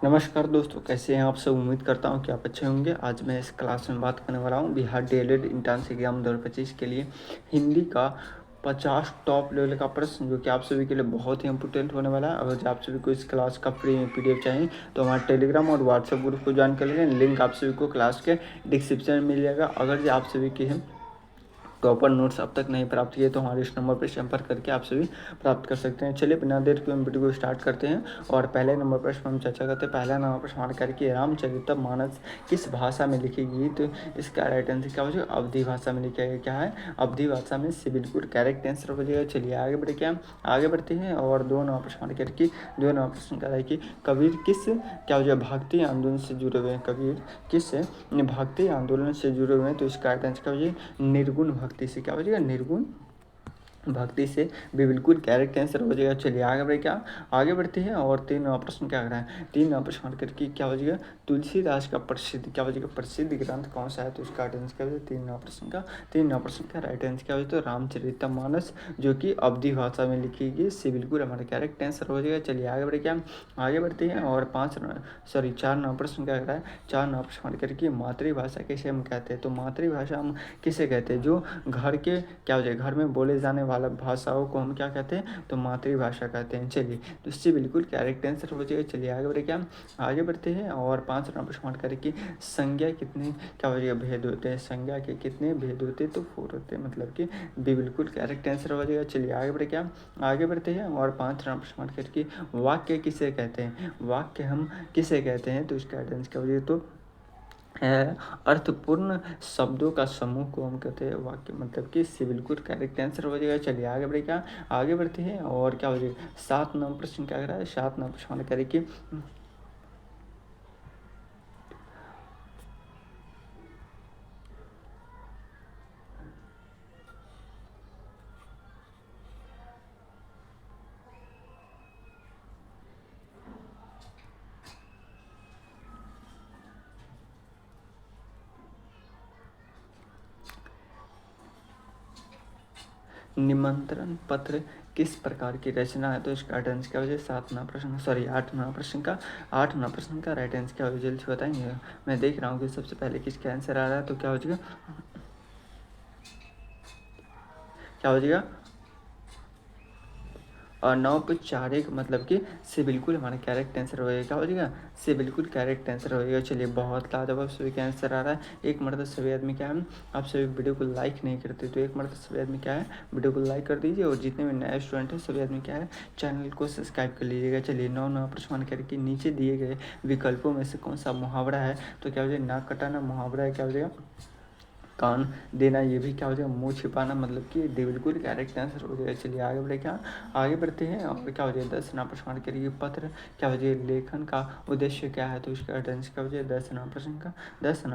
नमस्कार दोस्तों, कैसे हैं आप सब। उम्मीद करता हूं कि आप अच्छे होंगे। आज मैं इस क्लास में बात करने वाला हूं बिहार डीएलएड एंट्रेंस एग्जाम 2025 के लिए हिंदी का 50 टॉप लेवल का प्रश्न, जो कि आप सभी के लिए बहुत ही इंपॉर्टेंट होने वाला है। अगर आप सभी को इस क्लास का फ्री में पीडीएफ चाहिए तो हमारे टेलीग्राम और व्हाट्सएप ग्रुप को ज्वाइन कर लीजिए। लिंक आप सभी को क्लास के डिस्क्रिप्शन में मिल जाएगा। अगर जो आप सभी की है प्रॉपर नोट्स अब तक नहीं प्राप्त किए तो हमारे इस नंबर पर संपर्क करके आप सभी प्राप्त कर सकते हैं। चलिए बिना देर के हम वीडियो को स्टार्ट करते हैं और पहले नंबर पर हम चर्चा करते हैं। पहला नंबर पर हमारे कार्य की रामचरितमानस किस भाषा में लिखी गई, तो इसका राइट आंसर क्या हो जाएगा, अवधी भाषा में लिखा गया। क्या है, अवधी भाषा में से बिल्कुल करेक्ट आंसर हो जाएगा। चलिए आगे बढ़े, क्या आगे बढ़ते हैं और दो नंबर पर हमारे कार्य की दो नंबर प्रश्न का है कि कबीर किस क्या हो जाएगा भक्ति आंदोलन से जुड़े हुए हैं। कबीर किस भक्ति आंदोलन से जुड़े हुए हैं, तो इसका राइट आंसर क्या हो जाएगा, निर्गुण भक्ति से। क्या हो जाएगा, निर्गुण भक्ति से भी बिल्कुल करेक्ट आंसर हो जाएगा। चलिए आगे बढ़े, क्या आगे बढ़ते हैं और तीन प्रश्न क्या कर रहा है, तीन प्रश्न करके क्या हो जाएगा, तुलसीदास का प्रसिद्ध क्या हो जाएगा, प्रसिद्ध ग्रंथ कौन सा है, तो इसका राइट आंसर क्या हो जाएगा, तीन प्रश्न का राइट आंसर क्या हो जाएगा, तो रामचरितमानस, जो कि अवधी भाषा में लिखी गई, से बिल्कुल हमारा करेक्ट आंसर हो जाएगा। चलिए आगे बढ़े, क्या आगे बढ़ते हैं और चार नंबर प्रश्न क्या कर रहा है, चार नंबर प्रश्न करके मातृभाषा किसे हम कहते हैं, तो मातृभाषा हम किसे कहते हैं, जो घर के क्या हो जाएगा, घर में बोले जाने वाला भाषाओं को हम क्या कहते हैं, तो मातृभाषा कहते हैं। चलिए तो इससे बिल्कुल करेक्ट आंसर हो जाएगा। चलिए आगे बढ़े, क्या आगे बढ़ते हैं और पाँच नंबर प्रश्न करें कि संज्ञा कितने क्या हो जाएगा, भेद होते हैं। संज्ञा के कितने भेद होते हैं, तो 4 होते हैं, मतलब कि भी बिल्कुल करेक्ट आंसर हो जाएगा। चलिए आगे बढ़े, क्या आगे बढ़ते हैं और पाँच नंबर प्रश्न करके वाक्य किसे कहते हैं, वाक्य हम किसे कहते हैं, तो इसका आंसर क्या हो जाएगा, तो है अर्थपूर्ण शब्दों का समूह को हम कहते हैं वाक्य, मतलब कि इससे बिल्कुल करेक्ट आंसर हो जाएगा। चलिए आगे बढ़े, क्या आगे बढ़ते हैं और क्या हो जाएगा, सात नंबर प्रश्न क्या कर रहा है, सात नंबर प्रश्न करें कि निमंत्रण पत्र किस प्रकार की रचना है, तो इसका राइट आंसर क्या हो जाएगा, आठ नंबर प्रश्न का राइट आंसर क्या हो जाएगा, जल्दी से बताएंगे। मैं देख रहा हूँ कि सबसे पहले किसका आंसर आ रहा है, तो क्या हो जाएगा, क्या हो जाएगा अनौपचारिक, मतलब कि से बिल्कुल हमारा करेक्ट आंसर हो जाएगा। क्या हो जाएगा, से बिल्कुल करेक्ट आंसर हो जाएगा। चलिए बहुत लाजवाब सभी का आंसर आ रहा है। एक मरतबा सभी आदमी क्या है, आप सभी वीडियो को लाइक नहीं करते, तो एक मरतबा सभी आदमी क्या है, वीडियो को लाइक कर दीजिए और जितने भी नए स्टूडेंट हैं सभी आदमी क्या है, चैनल को सब्सक्राइब कर लीजिएगा। चलिए नौ नौ प्रश्न करके नीचे दिए गए विकल्पों में से कौन सा मुहावरा है, तो क्या हो जाएगा, नाक कटाना मुहावरा है। क्या हो जाएगा, कान देना, ये भी क्या हो जाएगा, मुंह छिपाना, मतलब कि बिल्कुल करेक्ट आंसर हो जाएगा। चलिए आगे बढ़े, क्या आगे बढ़ते हैं और क्या हो जाएगा, 10 नंबर प्रश्न करिए पत्र क्या हो जाएगा, लेखन का उद्देश्य क्या है, तो इसका राइट आंसर क्या हो जाएगा, 10 नंबर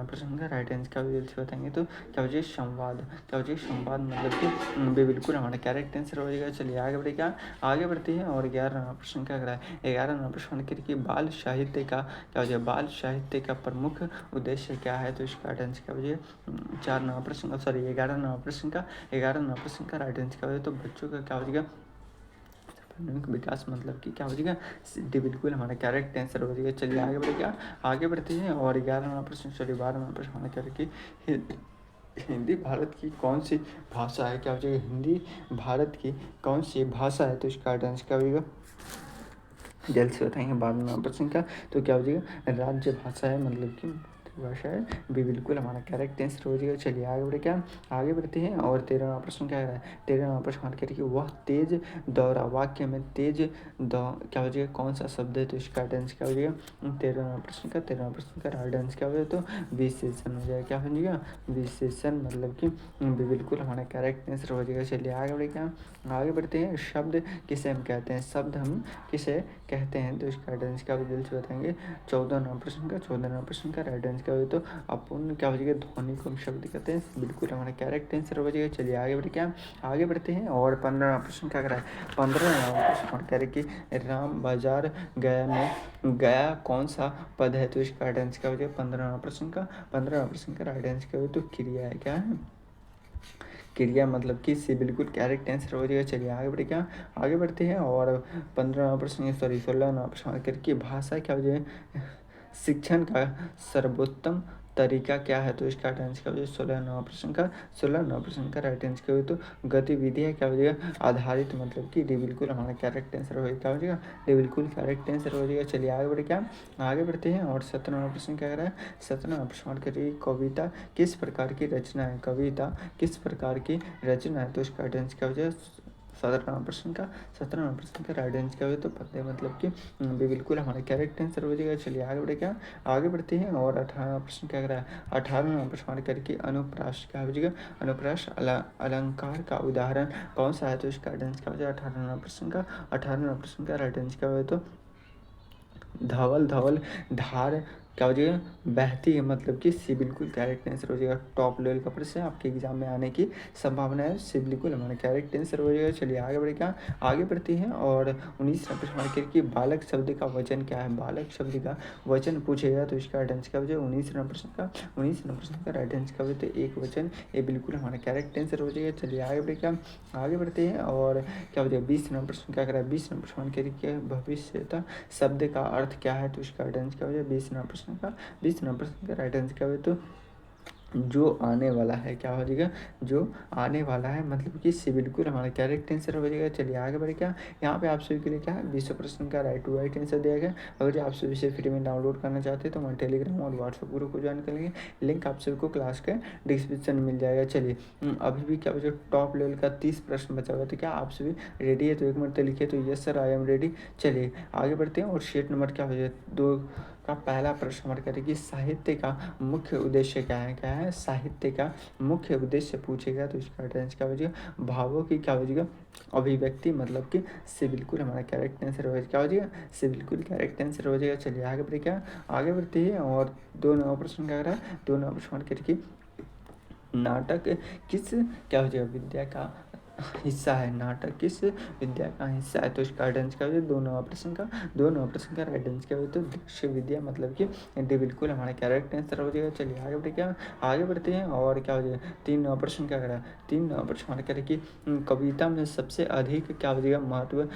प्रश्न का राइट आंसर क्या हो जाएगा बताएंगे, तो क्या हो जाएगा, संवाद। क्या हो जाएगा, संवाद, मतलब कि बिल्कुल हमारा करेक्ट आंसर हो जाएगा। चलिए आगे बढ़े, क्या आगे बढ़ते हैं और 11 नंबर प्रश्न क्या करा है, 11 नंबर प्रश्न करिए बाल साहित्य का क्या हो जाएगा, बाल साहित्य का प्रमुख उद्देश्य क्या है, तो इसका राइट आंसर क्या हो जाएगा, 11 नंबर प्रश्न का राइट आंसर क्या हो जाएगा, तो बच्चों का क्या हो जाएगा, विकास, मतलब कि क्या हो जाएगा, बिल्कुल हमारा करेक्ट आंसर हो जाएगा। चलिए आगे बढ़े, क्या आगे बढ़ते हैं और 11 नंबर प्रश्न 12 नंबर प्रश्न हमारा क्या हिंदी भारत की कौन सी भाषा है। क्या हो जाएगा, हिंदी भारत की कौन सी भाषा है, तो इसका आंसर क्या होगा, जल्द से बताएंगे। 12 नंबर प्रश्न का तो क्या हो जाएगा, राज्य भाषा है, मतलब कि भाषा है, भी बिल्कुल हमारा करेक्ट आंसर हो जाएगा। चलिए आगे बढ़े, क्या आगे बढ़ते हैं और 13वां प्रश्न क्या है, 13वां प्रश्न करिए वह तेज दौरा, वाक्य में तेज क्या हो जाएगा, कौन सा शब्द है, तो इसका आंसर क्या हो जाएगा, 13वां प्रश्न का राइट आंसर क्या हो जाएगा, तो विशेषण हो जाएगा। क्या हो जाएगा, विशेषण, मतलब कि बिल्कुल हमारा करेक्ट आंसर हो जाएगा। चलिए आगे बढ़े, क्या आगे बढ़ते हैं, शब्द किसे हम कहते हैं, शब्द हम किसे कहते हैं, तो इसका आंसर क्या जल्द से बताएंगे। 14 नंबर प्रश्न का राइट आंसर क्या हो, तो अपूर्ण क्या हो जाएगा, ध्वनि को हम शब्द कहते हैं, बिल्कुल हमारा करेक्ट आंसर हो जाएगा। चलिए आगे बढ़े, क्या आगे बढ़ते हैं और 15वां प्रश्न क्या करा है, 15वां प्रश्न कह रहे कि राम बाजार गया में गया कौन सा पद है, तो इसका राइट आंसर क्या हो जाएगा, 15वां प्रश्न का राइट आंसर क्या हो, तो क्रिया है। क्या है, क्रिया मतलब कि सी बिल्कुल करेक्ट आंसर हो जाएगा। चलिए आगे बढ़े क्या, आगे बढ़ते हैं। और 15 प्रश्न, सॉरी 16 प्रश्न करके भाषा क्या हो जाए शिक्षण का सर्वोत्तम तरीका क्या है, तो इसका राइट आंसर क्या हो जाएगा 16 प्रश्न का राइट आंसर क्या हो, तो गतिविधियाँ क्या हो जाएगा आधारित, मतलब कि डी बिल्कुल हमारा करेक्ट आंसर हो क्या हो जाएगा, डी बिल्कुल करेक्ट आंसर हो जाएगा। चलिए आगे बढ़े क्या, आगे बढ़ते हैं। और 17वां प्रश्न क्या कह रहा है, 17वां प्रश्न करिए कविता किस प्रकार की रचना है, कविता किस प्रकार की रचना है, तो इसका राइट आंसर क्या हो जाएगा 17वां प्रश्न का राइट आंसर क्या हो, तो पता है मतलब कि बिल्कुल हमारा करेक्ट आंसर हो जाएगा। चलिए आगे बढ़े क्या, आगे बढ़ते हैं। और 18वां प्रश्न क्या कर रहा है, 18वां प्रश्न करके अनुप्रास क्या हो जाएगा, अनुप्रास अलंकार का उदाहरण कौन सा है, तो इसका राइट आंसर क्या हो जाएगा 18वां प्रश्न का राइट आंसर क्या हो, तो धवल धवल धार क्या हो जाएगा बहती है, मतलब कि सी बिल्कुल करेक्ट आंसर हो जाएगा। टॉप लेवल का प्रश्न आपके एग्जाम में आने की संभावना है, सी बिल्कुल हमारा करेक्ट आंसर हो जाएगा। चलिए आगे बढ़े क्या, आगे बढ़ते हैं। और 19वां प्रश्न कि बालक शब्द का वचन क्या है, बालक शब्द का वचन पूछेगा, तो इसका राइट आंसर क्या हो जाएगा 19वां प्रश्न का राइट आंसर क्या हो जाए, तो एक वचन, ये बिल्कुल हमारा करेक्ट आंसर हो जाएगा। चलिए आगे बढ़े क्या, आगे बढ़ते हैं। और क्या हो जाएगा 20वां प्रश्न क्या करा है, 20वां प्रश्न करके भविष्यता शब्द का अर्थ क्या है, तो इसका राइट आंसर क्या हो जाएगा 20वां प्रश्न का राइट आंसर क्या हो, तो जो आने वाला है क्या हो जाएगा, जो आने वाला है, मतलब कि सी बिल्कुल हमारा करेक्ट आंसर हो जाएगा। चलिए आगे बढ़े क्या, यहाँ पे आप सभी के लिए क्या है 20 प्रश्न का राइट टू राइट आंसर दिया गया। अगर आप सभी से फ्री में डाउनलोड करना चाहते हैं तो हमारे टेलीग्राम और व्हाट्सएप ग्रुप को ज्वाइन कर लेंगे, लिंक आप सभी को क्लास के डिस्क्रिप्शन में मिल जाएगा। चलिए अभी भी क्या बचा, टॉप लेवल का 30 प्रश्न बचा हुआ, तो क्या आप सभी रेडी है, तो एक मिनट लिखिए, तो yes sir I am ready. चलिए आगे बढ़ते हैं। और शीट नंबर क्या हो जाए 2 का पहला प्रश्न हमारे करेगी साहित्य का मुख्य उद्देश्य क्या है, साहित्य का मुख्य उद्देश्य पूछेगा, तो इसका आंसर क्या हो जाएगा भावों की क्या हो जाएगा अभिव्यक्ति, मतलब कि से बिल्कुल हमारा करेक्ट आंसर हो जाएगा, क्या हो जाएगा से बिल्कुल करेक्ट आंसर हो जाएगा। चलिए आगे बढ़े क्या, आगे बढ़ते हैं। और 2 नवा प्रश्न क्या कर रहा है, 2 नवा प्रश्न करके नाटक किस क्या हो जाएगा विद्या का हिस्सा है, नाटक किस विद्या का हिस्सा है, तो इसका राइट आंसर क्या हो जाए 2 नवा प्रश्न का राइट आंसर क्या हो, तो दृश्य विद्या, मतलब कि ये बिल्कुल हमारा करेक्ट आंसर हो जाएगा। चलिए आगे बढ़े क्या, आगे बढ़ते हैं। और क्या हो जाएगा 3 नवा प्रश्न क्या करा, 3 नवा प्रश्न हमारा करें कि कविता में सबसे अधिक क्या हो जाएगा महत्व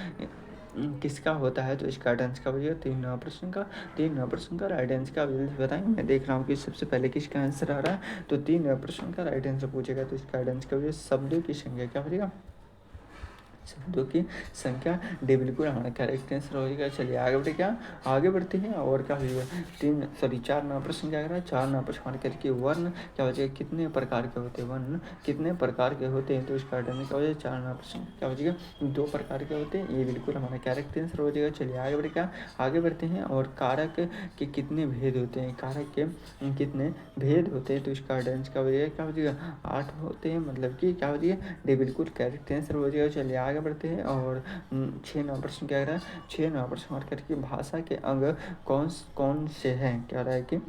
किसका होता है, तो इसका राइट आंसर क्या हो जाएगा 3 नवा प्रश्न का राइट आंसर का बताएंगे। मैं देख रहा हूँ कि सबसे पहले किसका आंसर आ रहा है, तो 3 नवा प्रश्न का राइट आंसर पूछेगा, तो इसका राइट आंसर क्या हो जाएगा शब्दों की संख्या क्या हो जाएगा, शब्दों की संख्या, डी बिल्कुल हमारा करेक्ट आंसर हो जाएगा। चलिए आगे बढ़े क्या, आगे बढ़ते हैं। और क्या हो जाएगा 4 नंबर प्रश्न क्या कर रहा है, 4 नंबर प्रश्न करके वर्ण क्या हो जाएगा कितने प्रकार के होते हैं, वर्ण कितने प्रकार के होते हैं, तो इसका आंसर क्या हो जाएगा 4 नंबर प्रश्न क्या हो जाएगा 2 प्रकार के होते हैं, ये बिल्कुल हमारा करेक्ट आंसर हो जाएगा। चलिए आगे बढ़े क्या, आगे बढ़ते हैं। और कारक के कितने भेद होते हैं, कारक के कितने भेद होते हैं, तो इसका आंसर क्या हो जाएगा 8 होते हैं, मतलब कि क्या हो जाएगा डी बिल्कुल करेक्ट आंसर हो जाएगा। चलिए आगे बढ़ते हैं। और 6 नंबर प्रश्न क्या कह रहा है, 6 नंबर प्रश्न मार्क करके भाषा के अंग कौन कौन से हैं, कह रहा है कि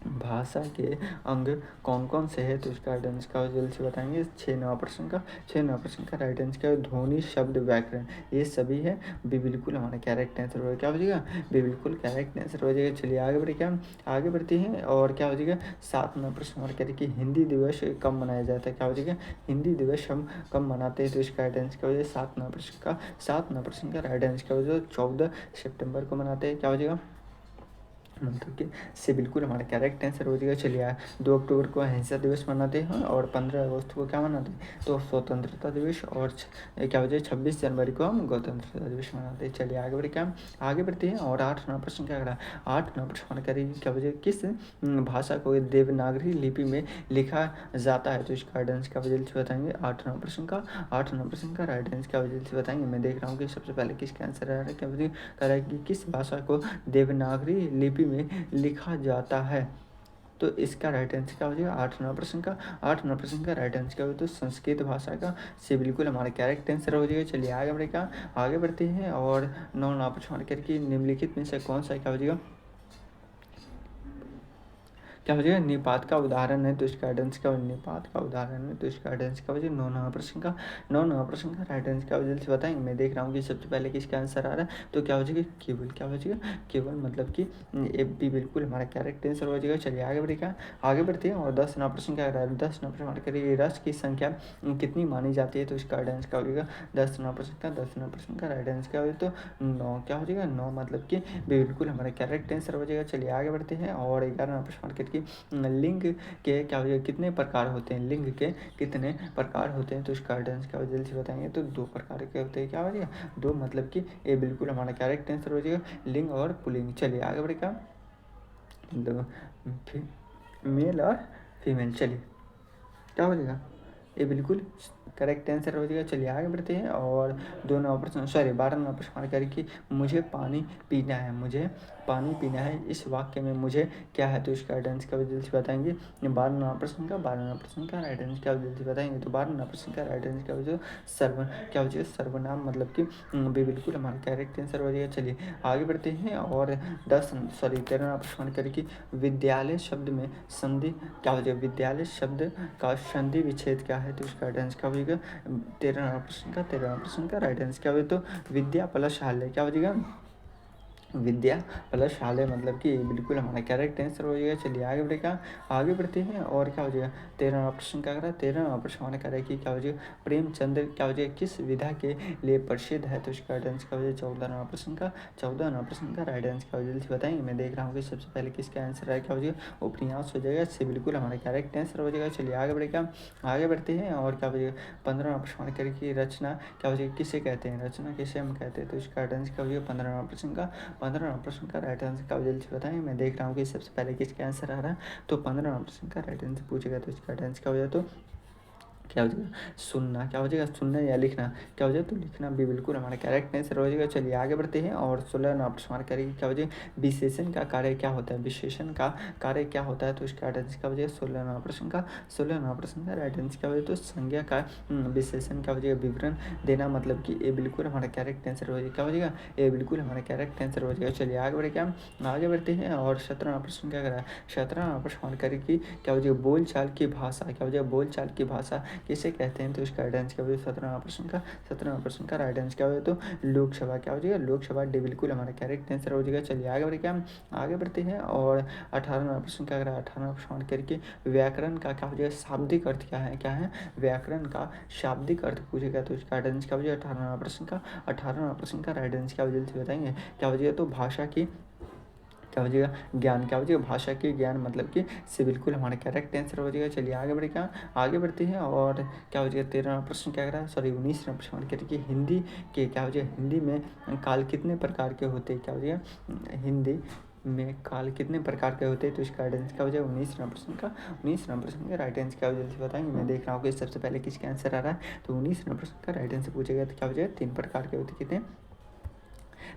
भाषा के अंग कौन कौन से है, तो इसका राइट आंसर का जल्द से बताएंगे। 6 नंबर प्रश्न का राइट आंसर क्या है ध्वनि शब्द व्याकरण, ये सभी है बी बिल्कुल हमारा करेक्ट आंसर हो, क्या हो जाएगा बी बिल्कुल करेक्ट आंसर हो जाएगा। चलिए आगे बढ़े क्या, आगे बढ़ते हैं। और क्या हो जाएगा 7 नंबर प्रश्न हमारा कह कि हिंदी दिवस कब मनाया जाता है, क्या हो जाएगा हिंदी दिवस हम कब मनाते हैं, तो इसका राइट आंसर क्या हो जाएगा 7 नंबर प्रश्न का राइट आंसर क्या हो जाएगा 14 सितंबर को मनाते हैं, क्या हो जाएगा मतलब कि से बिल्कुल हमारा करेक्ट आंसर हो जाएगा। चलिए 2 अक्टूबर को अहिंसा दिवस मनाते हैं, और 15 अगस्त को क्या मनाते हैं, तो स्वतंत्रता दिवस, और क्या हो जाए 26 जनवरी को हम गणतंत्रता दिवस मनाते हैं। चलिए आगे बढ़े क्या, आगे बढ़ते हैं। और 8 नंबर प्रश्न क्या करा, 8 नंबर प्रश्न करेगी क्या वजह किस भाषा को देवनागरी लिपि में लिखा जाता है, तो इसका राइट आंसर क्या वजह से बताएंगे 8 नंबर प्रश्न का राइट आंसर क्या वजह से बताएंगे। मैं देख रहा हूँ कि सबसे पहले किसका आंसर आ रहा है, क्या वजह कह कि किस भाषा को देवनागरी लिपि में लिखा जाता है, तो इसका राइट आंसर क्या हो जाएगा 8 नंबर प्रश्न का राइट आंसर क्या हो, तो संस्कृत भाषा का से बिल्कुल हमारा करेक्ट आंसर हो जाएगा। चलिए आगे बढ़ेगा, आगे बढ़ते हैं। और 9 नंबर प्रश्न करके निम्नलिखित में से कौन सा क्या हो जाएगा क्या हो जाएगा, निपात का उदाहरण है तो इसका राइट आंसर क्या हो, निपात का उदाहरण है तो इसका राइट आंसर क्या हो जाएगा, 9वां प्रश्न का 9वां प्रश्न का राइट आंसर क्या हो, जल्दी से बताएंगे। मैं देख रहा हूँ कि सबसे पहले किसका आंसर आ रहा है, तो क्या हो जाएगा, केवल। क्या हो जाएगा, केवल, मतलब कि ए बी बिल्कुल हमारा करेक्ट आंसर हो जाएगा। चलिए आगे बढ़ेगा, आगे बढ़ते हैं। और 10वां प्रश्न क्या है, 10वां प्रश्न करिए, रस की संख्या कितनी मानी जाती है तो इसका राइट आंसर क्या हो जाएगा, 10वां प्रश्न का राइट आंसर क्या हो जाएगा, तो 9। क्या हो जाएगा, 9, मतलब कि बिल्कुल हमारा करेक्ट आंसर हो जाएगा। चलिए आगे बढ़ते हैं। और 11वां प्रश्न की लिंग के क्या हो जाएगा, कितने प्रकार होते हैं, लिंग के कितने प्रकार होते हैं तो इसका राइट आंसर क्या हो, जल्दी से बताएंगे। तो 2 प्रकार के होते हैं। क्या हो जाएगा, 2, मतलब कि ये बिल्कुल हमारा करेक्ट आंसर हो जाएगा, लिंग और पुल्लिंग। चलिए आगे बढ़ेगा, मेल और फीमेल। चलिए क्या हो जाएगा, ये बिल्कुल करेक्ट आंसर हो जाएगा। चलिए आगे बढ़ते हैं। और 12वां प्रश्न करें कि मुझे पानी पीना है, मुझे पानी पीना है, इस वाक्य में मुझे क्या है तो इसका राइट आंसर क्या जल्दी से बताएंगे। 12वां प्रश्न का राइट आंसर क्या जल्दी से बताएंगे। तो 12वां प्रश्न का राइट आंसर क्या हो जाएगा, क्या हो जाएगा, सर्वनाम, मतलब कि बिल्कुल हमारा करेक्ट आंसर हो जाएगा। चलिए आगे बढ़ते हैं। और 13वां प्रश्न करें कि विद्यालय शब्द में संधि क्या हो जाएगा, विद्यालय शब्द का संधि विच्छेद क्या है तो इसका राइट आंसर क्या हो जाएगा। 13वां प्रश्न का राइट आंसर क्या हो जाएगा, तो विद्या प्लस हाल्य। क्या हो जाएगा, विद्या प्लस हाल्य, मतलब कि बिल्कुल हमारा करेक्ट आंसर हो जाएगा। चलिए आगे बढ़ेगा, आगे बढ़ते हैं। और क्या हो जाएगा, 13वां प्रश्न क्या कर रहा है, 13वां प्रश्न हमारा कह रहा है कि क्या हो जाएगा, प्रेमचंद्र क्या हो जाएगा, किस विधा के लिए प्रसिद्ध है तो इसका राइट आंसर क्या हो जाएगा। 14वां प्रश्न का राइट आंसर क्या हो जल्दी से बताएंगे। मैं देख रहा हूँ कि सबसे पहले किसका आंसर है, क्या हो जाएगा, उपन्यास हो जाएगा। इससे बिल्कुल हमारा करेक्ट आंसर हो जाएगा। चलिए आगे बढ़ेगा, आगे बढ़ते हैं। और क्या हो जाएगा, 15वां प्रश्न करें रचना क्या हो जाएगा, किसे कहते हैं, रचना किसे हम कहते हैं तो इसका राइट आंसर क्या हो जाएगा। 15वां प्रश्न का राइट आंसर क्या जल्दी से बताएं। मैं देख रहा हूँ कि सबसे पहले किसका आंसर आ रहा है, तो 15वां प्रश्न का राइट आंसर पूछेगा तो इसका राइट आंसर क्या हो जाए, तो क्या हो जाएगा, सुनना। क्या हो जाएगा, सुनना या लिखना। क्या हो जाएगा, तो लिखना भी बिल्कुल हमारा करेक्ट आंसर हो जाएगा। चलिए आगे बढ़ते हैं। और 16वां प्रश्न करेंगे क्या हो जाएगा, विशेषण का कार्य क्या होता है, विशेषण का कार्य क्या होता है तो इसका राइट आंसर क्या हो जाएगा। 16वां प्रश्न का राइट आंसर क्या हो जाएगा, तो संज्ञा का विशेषण क्या हो जाएगा, विवरण देना, मतलब कि ये बिल्कुल हमारा करेक्ट आंसर हो जाएगा। क्या हो जाएगा, ये बिल्कुल हमारा करेक्ट आंसर हो जाएगा। चलिए आगे बढ़े, क्या आगे बढ़ते हैं। और 17वां प्रश्न क्या कर रहा है, 17वां प्रश्न करेंगे क्या हो जाएगा, बोलचाल की भाषा। क्या हो जाएगा, बोलचाल की भाषा किसे कहते हैं तो इसका राइट आंसर क्या हो जाएगा। 17वां प्रश्न का राइट आंसर क्या हो जाएगा, तो लोकसभा। क्या हो जाएगा, लोकसभा डी बिल्कुल हमारा करेक्ट आंसर हो जाएगा। चलिए आगे बढ़े, क्या आगे बढ़ते हैं। और 18वां प्रश्न क्या कर रहा है, 18वां प्रश्न करके व्याकरण का क्या हो जाएगा, शाब्दिक अर्थ क्या है, व्याकरण का शाब्दिक अर्थ पूछेगा तो इसका राइट आंसर क्या हो जाएगा। 18वां प्रश्न का राइट आंसर क्या हो जल्दी बताएंगे। क्या हो जाएगा, तो भाषा की क्या हो जाएगा, ज्ञान। क्या हो जाएगा, भाषा के ज्ञान, मतलब कि से बिल्कुल हमारा करेक्ट आंसर हो जाएगा। चलिए आगे बढ़े, क्या आगे बढ़ते हैं। और क्या हो जाएगा, 13वां प्रश्न क्या कर रहा है, 19वां प्रश्न कहते हैं कि हिंदी के क्या हो जाएगा, हिंदी में काल कितने प्रकार के होते हैं। क्या हो जाएगा, हिंदी में काल कितने प्रकार के होते हैं तो इसका राइट आंसर क्या हो जाएगा। 19वां प्रश्न का राइट आंसर क्या हो जल्दी बताएंगे। मैं देख रहा हूँ कि सबसे पहले किसका आंसर आ रहा है, तो 19वां प्रश्न का राइट आंसर पूछेगा तो क्या हो जाएगा, 3 प्रकार के होते, कितने,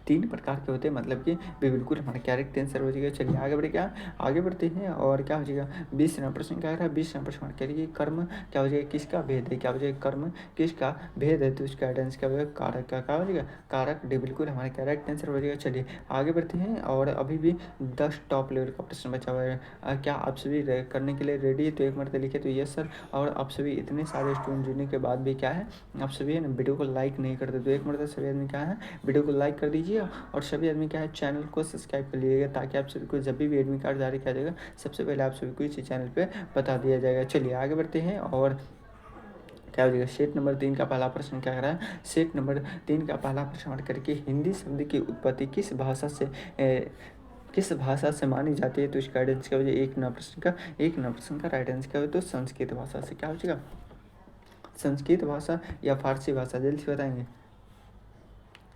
3 प्रकार के होते हैं, मतलब कि बिल्कुल हमारा करेक्ट आंसर हो जाएगा। चलिए आगे बढ़े, क्या आगे बढ़ते हैं। और क्या हो जाएगा, 20वां प्रश्न क्या है, 20वां प्रश्न करिए कर्म क्या हो जाएगा, किसका भेद है। क्या हो जाएगा, कर्म किसका भेद है तो इसका आंसर क्या हो जाएगा, कारक का। क्या हो जाएगा, कारक डी बिल्कुल हमारा करेक्ट आंसर हो जाएगा। चलिए आगे बढ़ते हैं। और अभी भी 10 टॉप लेवल का प्रश्न बचा हुआ है, क्या आप सभी करने के लिए रेडी है तो एक मरते लिखे तो यस सर। और आप सभी इतने सारे स्टूडेंट जुड़ने के बाद भी क्या है, आप सभी वीडियो को लाइक नहीं करते तो एक मरते सभी आदमी क्या है, वीडियो को लाइक कर दीजिए। और सभी आदमी क्या है, चैनल को सब्सक्राइब कर लीजिएगा ताकि आप सभी को जब भी एडमिट कार्ड जारी किया जाएगा सबसे पहले आप सभी को इसी चैनल पे बता दिया जाएगा। चलिए आगे बढ़ते हैं। और क्या हो जाएगा, सेट नंबर 3 का पहला प्रश्न क्या कर रहा है, सेट नंबर 3 का पहला प्रश्न करके हिंदी शब्द की उत्पत्ति किस भाषा से मानी जाती है तो इसका राइट आंसर क्या हो जाएगा। एक नंबर प्रश्न का राइट आंसर क्या हो तो संस्कृत भाषा से। क्या हो जाएगा, संस्कृत भाषा या फारसी भाषा, जल्दी से बताएंगे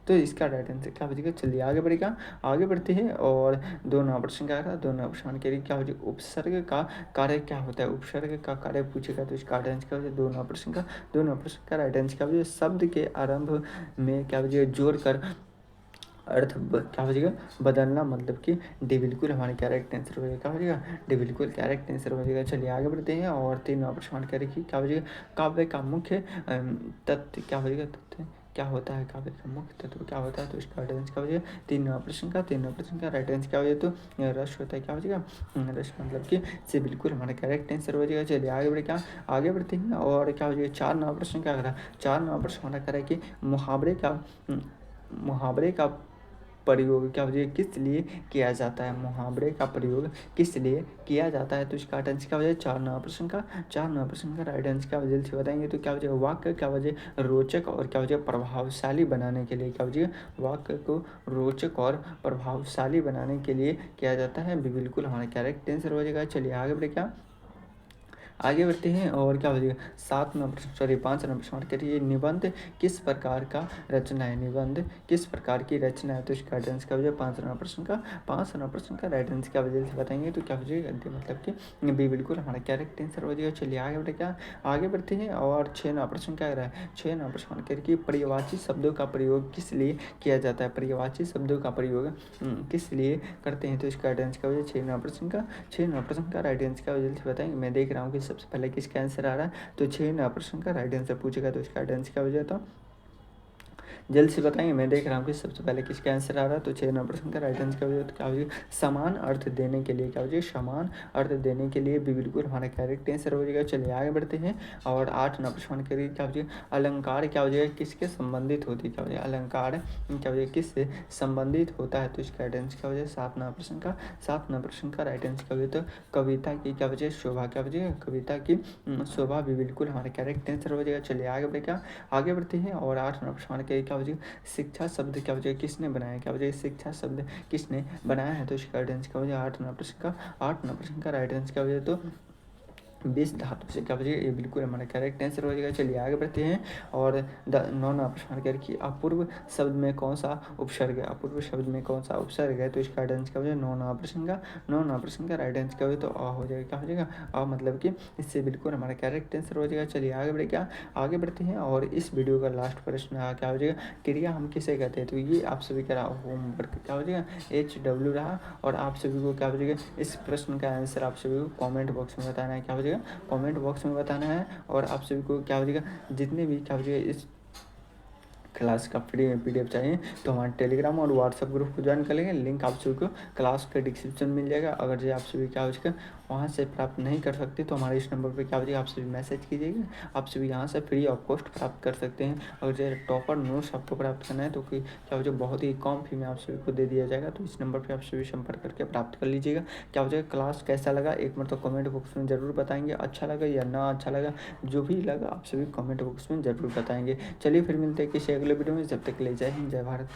तो इसका राइट आंसर क्या हो जाएगा। चलिए आगे बढ़ेगा, आगे बढ़ते हैं। और 2वां प्रश्न क्या है, 2वां प्रश्न के लिए क्या हो जाएगा, उपसर्ग का कार्य क्या होता है, उपसर्ग का कार्य पूछेगा तो इसका राइट आंसर क्या हो जाएगा। 2वां प्रश्न का राइट आंसर क्या हो जाएगा, शब्द के आरंभ में क्या हो जाएगा, जोड़ कर अर्थ क्या हो जाएगा, बदलना, मतलब कि डी बिल्कुल हमारे करेक्ट आंसर हो जाएगा। क्या हो जाएगा, डी बिल्कुल करेक्ट आंसर हो जाएगा। चलिए आगे बढ़ते हैं। और 3वां प्रश्न करें कि क्या हो जाएगा, काव्य का मुख्य तथ्य क्या हो जाएगा, तथ्य क्या होता है काव्य का मुख्य तत्व क्या होता है, तो इसका राइट आंसर क्या हो जाएगा 3 नंबर प्रश्न का राइट आंसर क्या हो जाएगा, तो रस होता है क्या हो जाएगा, रस मतलब कि से बिल्कुल हमारा करेक्ट आंसर हो जाएगा। चलिए आगे बढ़े, क्या आगे बढ़ते हैं और क्या हो जाएगा 4 नंबर प्रश्न क्या करा, 4 नंबर प्रश्न हमारा करा कि मुहावरे का प्रयोग क्या हो जाएगा किस लिए किया जाता है, मुहावरे का प्रयोग किस लिए किया जाता है, तो इसका राइट आंसर क्या हो जाएगा 4 नंबर प्रश्न का राइट आंसर क्या हो जाएगा जल्दी बताएंगे, तो क्या हो जाएगा वाक्य क्या हो जाएगा रोचक और क्या हो जाएगा प्रभावशाली बनाने के लिए, क्या हो जाएगा वाक्य को रोचक और प्रभावशाली बनाने के लिए किया जाता है, बिल्कुल हमारा करेक्ट आंसर हो जाएगा। चलिए आगे बढ़े, क्या आगे बढ़ते हैं और क्या हो जाएगा 5 नंबर करिए निबंध किस प्रकार का रचना है, निबंध किस प्रकार की रचना है, तो इसका राइट आंसर क्या हो जाएगा 5 नंबर प्रश्न का राइट आंसर क्या वजह से बताएंगे, तो क्या हो जाएगा मतलब कि बी बिल्कुल हमारा करेक्ट आंसर हो जाएगा। चलिए आगे बढ़े, क्या आगे बढ़ते हैं और 6 नंबर प्रश्न क्या रहा है, 6 नंबर प्रश्न करिए पर्यायवाची शब्दों का प्रयोग किस लिए किया जाता है, पर्यायवाची शब्दों का प्रयोग किस लिए करते हैं, तो इसका राइट आंसर क्या हो जाएगा 6 नंबर प्रश्न का राइट आंसर क्या हो जल्दी से बताएंगे। मैं देख रहा हूँ कि सबसे पहले किसका आंसर आ रहा है, तो 6 नंबर प्रश्न का राइट आंसर पूछेगा, तो इसका राइट आंसर क्या हो जाता जल्द से बताएंगे। मैं देख रहा हूँ कि सबसे पहले किसका आंसर आ रहा है, तो 6 नंबर प्रश्न का राइट आंसर क्या हो जाएगा, तो क्या हो जाएगा समान अर्थ देने के लिए, क्या हो जाएगा समान अर्थ देने के लिए भी बिल्कुल हमारा करेक्ट आंसर हो जाएगा। चलिए आगे बढ़ते हैं और 8 नंबर प्रश्न करिए क्या हो जाएगा अलंकार क्या हो जाएगा किसके संबंधित होती है, क्या हो जाएगा अलंकार क्या हो जाएगा किससे संबंधित होता है, तो इसका राइट आंसर क्या हो जाएगा 7 नंबर प्रश्न का राइट आंसर क्या हो जाएगा, तो कविता की क्या हो जाएगा शोभा, क्या हो जाएगा कविता की शोभा भी बिल्कुल हमारा करेक्ट आंसर हो जाएगा। चलिए आगे बढ़े, क्या आगे बढ़ते हैं और 8 नंबर प्रश्न के क्या हो जाएगा शिक्षा शब्द क्या हो जाएगा किसने बनाया, क्या हो जाएगा शिक्षा शब्द किसने बनाया है, तो इसका राइट आंसर क्या हो जाएगा 8 नंबर प्रश्न का राइट आंसर क्या हो जाएगा, तो 20 धातु से क्या हो जाएगा ये बिल्कुल हमारा करेक्ट आंसर हो जाएगा। चलिए आगे बढ़ते हैं और 9 नंबर प्रश्न कि अपूर्व शब्द में कौन सा उपसर्ग है, अपूर्व शब्द में कौन सा उपसर्ग है, तो इसका राइट आंसर क्या हो जाएगा 9 नंबर प्रश्न का राइट आंसर क्या हो जाएगा, तो अ हो जाएगा, क्या हो जाएगा अ मतलब कि इससे बिल्कुल हमारा करेक्ट आंसर हो जाएगा। चलिए आगे बढ़े, क्या आगे बढ़ते हैं और इस वीडियो का लास्ट प्रश्न क्या हो जाएगा क्रिया हम किसे कहते हैं, तो ये आप सभी का होमवर्क क्या हो जाएगा HW रहा और आप सभी को क्या हो जाएगा इस प्रश्न का आंसर आप सभी को कमेंट बॉक्स में बताना है, क्या हो जाएगा कमेंट बॉक्स में बताना है। और आप सभी को क्या हो जाएगा जितने भी क्या हो जाएगा इस क्लास का फ्री में PDF चाहिए तो हमारे टेलीग्राम और व्हाट्सएप ग्रुप को ज्वाइन कर लेंगे, लिंक आप सभी को क्लास के डिस्क्रिप्शन मिल जाएगा। अगर जो आप सभी क्या हो जाएगा वहाँ से प्राप्त नहीं कर सकते तो हमारे इस नंबर पर क्या हो जाएगा आप सभी मैसेज कीजिएगा, आप सभी यहाँ से फ्री ऑफ कॉस्ट प्राप्त कर सकते हैं। अगर जो टॉपर नोट्स आपको प्राप्त करना है तो क्या हो जाएगा बहुत ही कम फी में आप सभी को दे दिया जाएगा, तो इस नंबर पर आप सभी संपर्क करके प्राप्त कर लीजिएगा। क्या हो जाएगा क्लास कैसा लगा एक बार तो कमेंट बॉक्स में ज़रूर बताएंगे, अच्छा लगा या ना अच्छा लगा जो भी लगा आप सभी कमेंट बॉक्स में ज़रूर बताएंगे। चलिए फिर मिलते हैं किसी अगले वीडियो में, जब तक के लिए जय हिंद जय भारत।